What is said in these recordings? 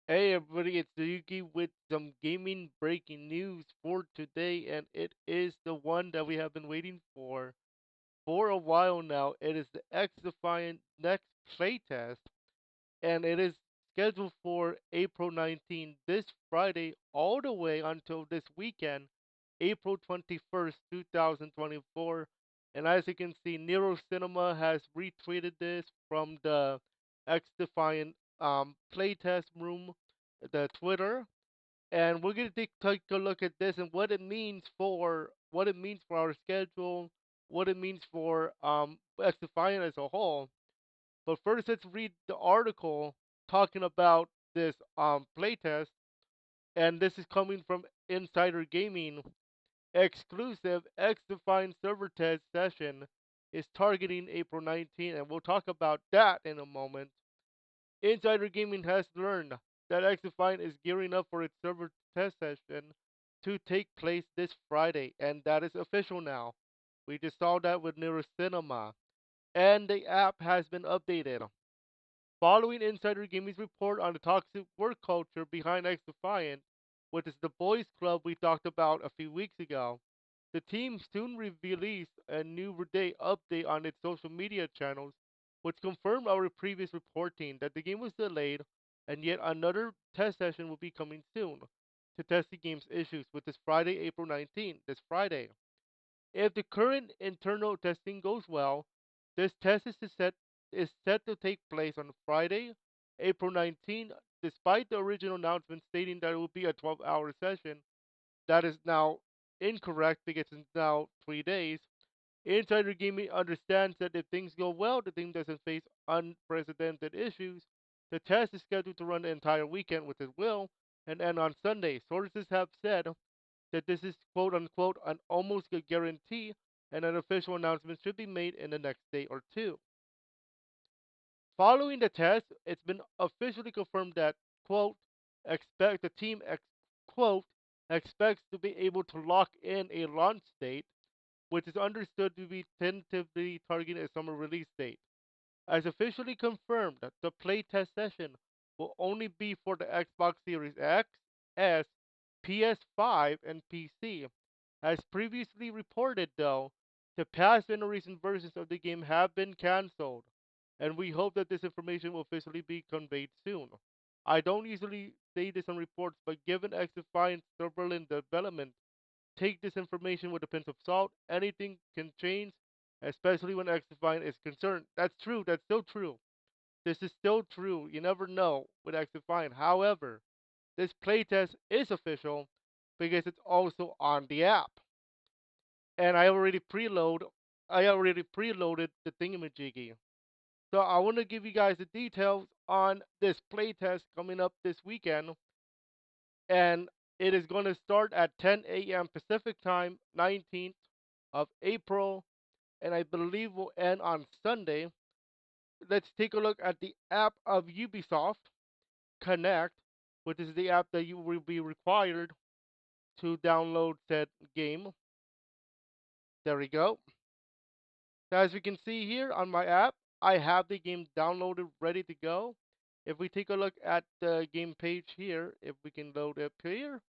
Hey everybody, it's Yuki with some gaming breaking news for today, and it is the one that we have been waiting for a while now. It is the Xdefiant next playtest, and it is scheduled for April 19th, this Friday, all the way until this weekend, April 21st, 2024. And as you can see, Nero Cinema has retweeted this from the Xdefiant playtest room, the Twitter, and we're gonna take a look at this and what it means for our schedule, what it means for Xdefiant as a whole. But first, let's read the article talking about this playtest, and this is coming from Insider Gaming. Exclusive X-Defined server test session is targeting April 19th, and we'll talk about that in a moment. Insider Gaming has learned that X-Defined is gearing up for its server test session to take place this Friday, and that is official now. We just saw that with Nero Cinema, and the app has been updated. Following Insider Gaming's report on the toxic work culture behind X Defiant, which is the boys club we talked about a few weeks ago, the team soon released a new day update on its social media channels, which confirmed our previous reporting that the game was delayed and yet another test session will be coming soon to test the game's issues, with this Friday, April 19th, this Friday. If the current internal testing goes well, this test is set to take place on Friday, April 19, despite the original announcement stating that it will be a 12-hour session. That is now incorrect because it's now 3 days. Insider Gaming understands that if things go well, the team doesn't face unprecedented issues. The test is scheduled to run the entire weekend, which it will, and end on Sunday. Sources have said that this is quote unquote an almost a guarantee, and an official announcement should be made in the next day or two. Following the test, it's been officially confirmed that quote expect the team quote expects to be able to lock in a launch date, which is understood to be tentatively targeting a summer release date. As officially confirmed, the playtest session will only be for the Xbox Series X, S, PS5, and PC. As previously reported, though, the past generation versions of the game have been cancelled, and we hope that this information will officially be conveyed soon. I don't usually say this on reports, but given Xdefiant's turbulent development, take this information with a pinch of salt. Anything can change, especially when Xdefiant is concerned. That's true. That's still true. This is still true. You never know with Xdefiant. However, this playtest is official because it's also on the app, and I already preloaded the thingamajiggy. So I want to give you guys the details on this playtest coming up this weekend, and it is going to start at 10 a.m. Pacific time, 19th of April, and I believe will end on Sunday. Let's take a look at the app of Ubisoft Connect, which is the app that you will be required to download said game. There we go. So as you can see here on my app, I have the game downloaded, ready to go. If we take a look at the game page here, if we can load up here,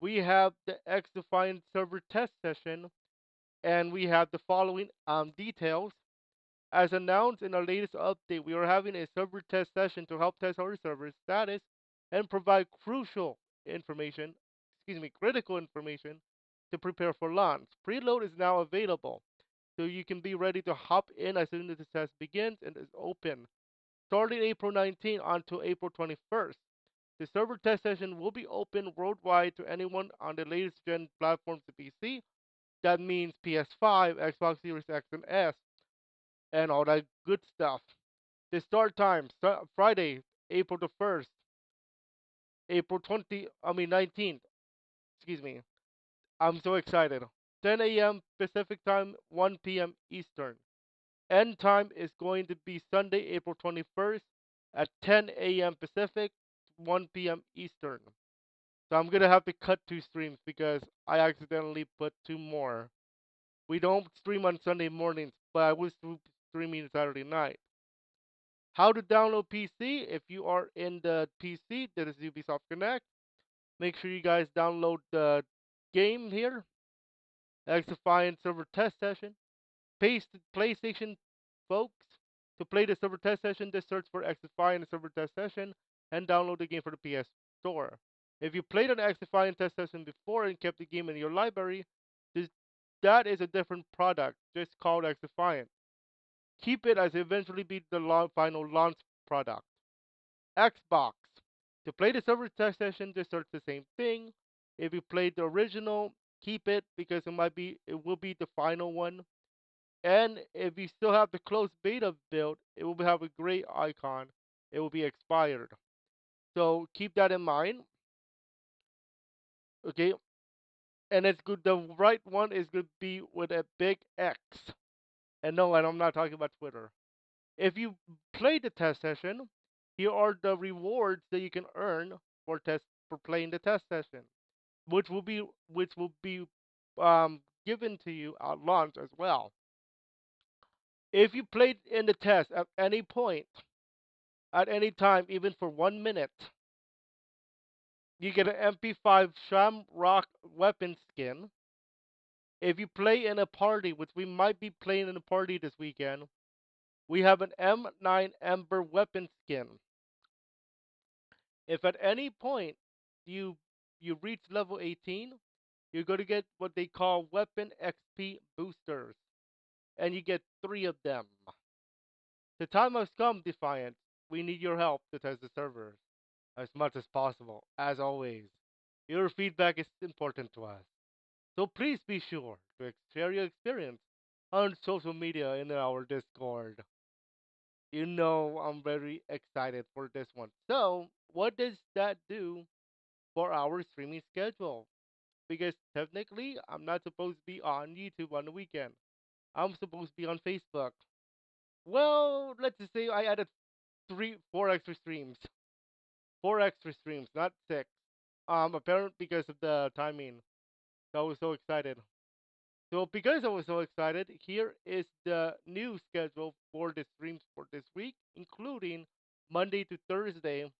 we have the X-Defined server test session, and we have the following details. As announced in our latest update, we are having a server test session to help test our server status and provide information, critical information to prepare for launch. Preload is now available, so you can be ready to hop in as soon as the test begins and is open. Starting April 19th until April 21st, the server test session will be open worldwide to anyone on the latest gen platforms to PC. That means PS5, Xbox Series X and S, and all that good stuff. The start time, Friday, April the 1st, April 19th, excuse me. I'm so excited. 10 a.m. Pacific time, 1 p.m. Eastern. End time is going to be Sunday, April 21st at 10 a.m. Pacific, 1 p.m. Eastern. So I'm going to have to cut two streams because I accidentally put two more. We don't stream on Sunday mornings, but I was streaming Saturday night. How to download PC? If you are in the PC, that is Ubisoft Connect. Make sure you guys download the game here, Xdefiant Server Test Session. Paste PlayStation folks. To play the server test session, just search for Xdefiant Server Test Session and download the game for the PS Store. If you played an Xdefiant Test Session before and kept the game in your library, this, that is a different product, just called Xdefiant. Keep it as eventually be the final launch product. Xbox. To play the server test session, just search the same thing. If you played the original, keep it because it will be the final one. And if you still have the closed beta build, it will have a gray icon. It will be expired. So keep that in mind. Okay. And it's good. The right one is going to be with a big X. And no, and I'm not talking about Twitter. If you play the test session, here are the rewards that you can earn for playing the test session, which will be given to you at launch as well. If you played in the test at any point, at any time, even for 1 minute, you get an MP5 Shamrock weapon skin. If you play in a party, which we might be playing in a party this weekend, we have an M9 Ember weapon skin. If at any point you you reach level 18, you're going to get what they call weapon XP boosters, and you get 3 of them. The time has come, Defiant. We need your help to test the servers as much as possible. As always, your feedback is important to us. So please be sure to share your experience on social media in our Discord. You know I'm very excited for this one. So, what does that do for our streaming schedule? Because technically, I'm not supposed to be on YouTube on the weekend. I'm supposed to be on Facebook. Well, let's just say I added 4 extra streams, not 6. Apparent because of the timing. So I was so excited. So because I was so excited, here is the new schedule for the streams for this week, including Monday to Thursday.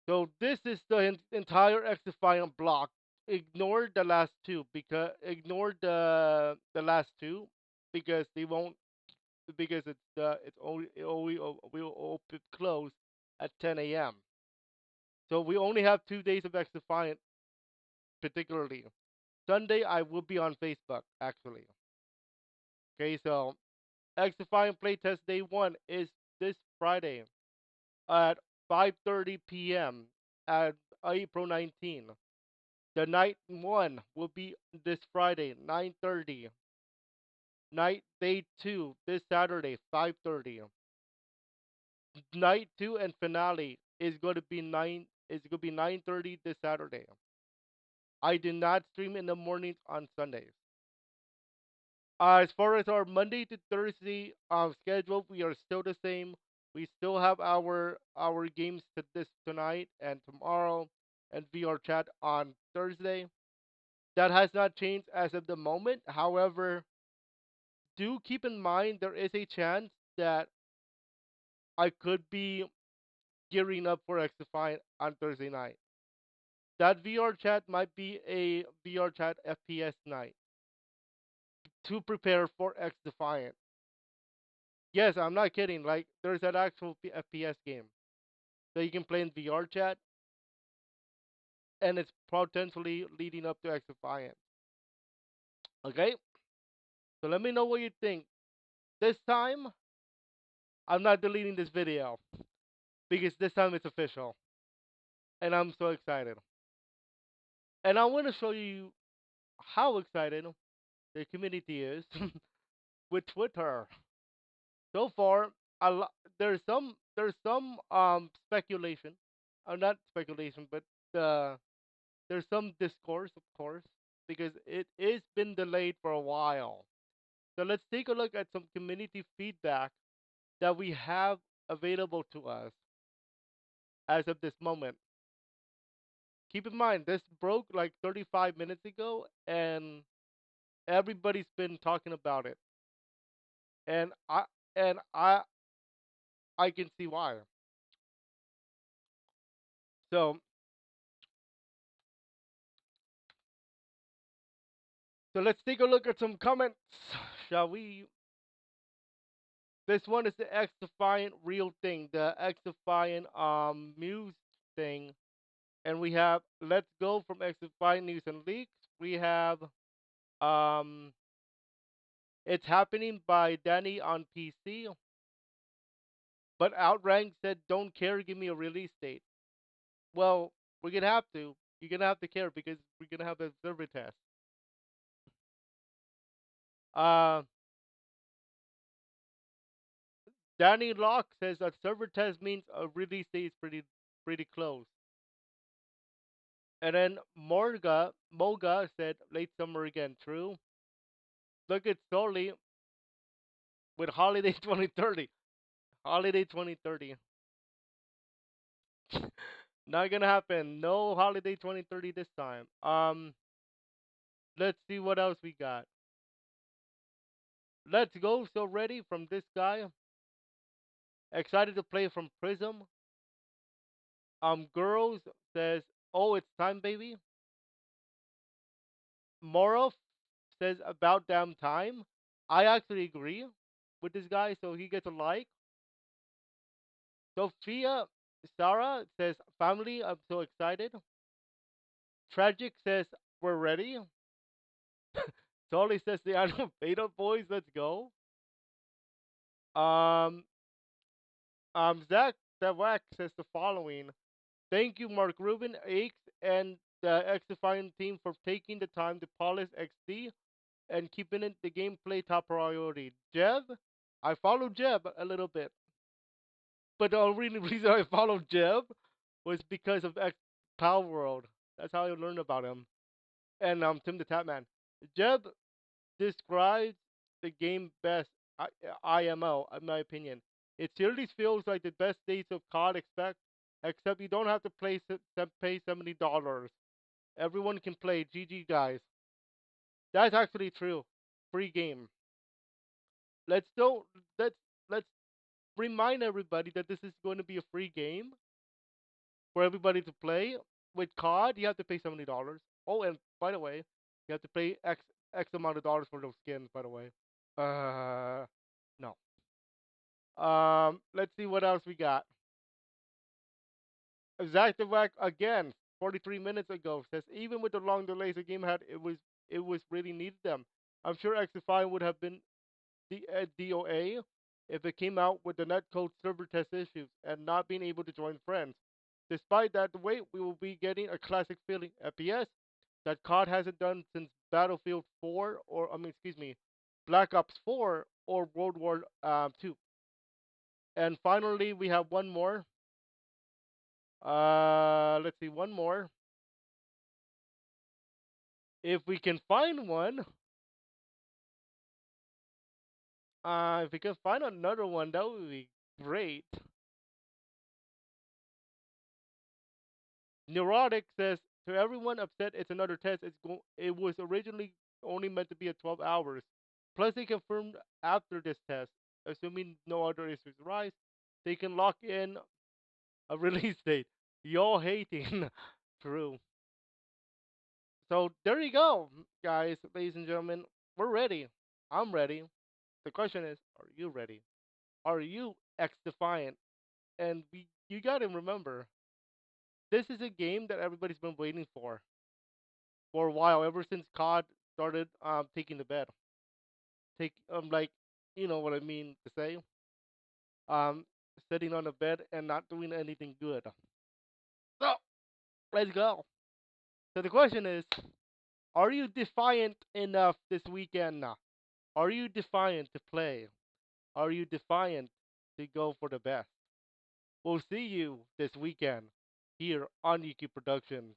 So this is the entire Xdefiant block. Ignore the last two because ignore the last two because they won't because it's only it only will open close at 10 a.m. So we only have 2 days of Xdefiant particularly. Sunday I will be on Facebook actually. Okay, so Xdefiant Playtest Day 1 is this Friday at 5:30 p.m. at April 19. The night 1 will be this Friday 9:30. Night Day 2 this Saturday 5:30. Night 2 and finale is going to be 9:30 this Saturday. I do not stream in the mornings on Sundays. As far as our Monday to Thursday schedule, we are still the same. We still have our games this tonight and tomorrow, and VR chat on Thursday. That has not changed as of the moment. However, do keep in mind there is a chance that I could be gearing up for XDefiant on Thursday night. That VR chat might be a VR chat FPS night to prepare for XDefiant. Yes, I'm not kidding. Like, there's an actual FPS game that you can play in VR chat, and it's potentially leading up to XDefiant. Okay? So let me know what you think. This time, I'm not deleting this video because this time it's official, and I'm so excited. And I want to show you how excited the community is with Twitter. So far, there's some speculation, not speculation, but uh, there's some discourse, of course, because it is been delayed for a while. So let's take a look at some community feedback that we have available to us as of this moment. Keep in mind, this broke like 35 minutes ago, and everybody's been talking about it. And I I can see why. So, so let's take a look at some comments, shall we? This one is the Xdefiant real thing, the Xdefiant Muse thing, and we have Let's Go from Xdefiant News and Leaks. We have um It's Happening by Danny on PC, but Outrank said don't care, give me a release date. Well, we're gonna have to. You're gonna have to care because we're gonna have a server test. Uh, Danny Locke says that server test means a release date is pretty close. And then Moga said late summer again. True. Look at Solly with Holiday 2030. Holiday 2030. Not gonna happen. No Holiday 2030 this time. Let's see what else we got. Let's Go So Ready from this guy. Excited to play from Prism. Girls says, oh, it's time, baby. Morov says about damn time. I actually agree with this guy, so he gets a like. Sophia Sarah says, family, I'm so excited. Tragic says, we're ready. Tolly says, the annual beta boys, let's go. Um, Zach Zawak says the following. Thank you, Mark Rubin, Aches, and the Xdefiant team for taking the time to polish XD and keeping it the gameplay top priority. Jeb, I followed Jeb a little bit, but the only reason I followed Jeb was because of X Power World. That's how I learned about him. And Tim the Tapman. Jeb describes the game best. IMO, in my opinion. It seriously feels like the best days of COD expect, except you don't have to pay $70. Everyone can play. GG guys. That's actually true. Free game. Let's don't let's remind everybody that this is going to be a free game for everybody to play. With COD, you have to pay $70. Oh, and by the way, you have to pay X amount of dollars for those skins. By the way, no. Let's see what else we got. Zactovac again, 43 minutes ago says even with the long delays the game had, it was really needed them. I'm sure Xify would have been the DOA if it came out with the netcode server test issues and not being able to join friends. Despite that wait, we will be getting a classic feeling FPS that COD hasn't done since Battlefield 4 or excuse me, Black Ops 4 or World War 2. And finally, we have one more. Let's see, one more. If we can find one, if we can find another one, that would be great. Neurotic says to everyone upset, it's another test. It was originally only meant to be at 12 hours. Plus, they confirmed after this test, assuming no other issues arise, they can lock in a release date. Y'all hating, true. So there you go, guys, ladies and gentlemen. We're ready. I'm ready. The question is, are you ready? Are you X Defiant? And you gotta remember, this is a game that everybody's been waiting for a while, ever since COD started taking the bed. Take like you know what I mean to say. Um Sitting on the bed and not doing anything good. So let's go. So the question is, are you defiant enough this weekend? Are you defiant to play? Are you defiant to go for the best? We'll see you this weekend here on Yuki Productions.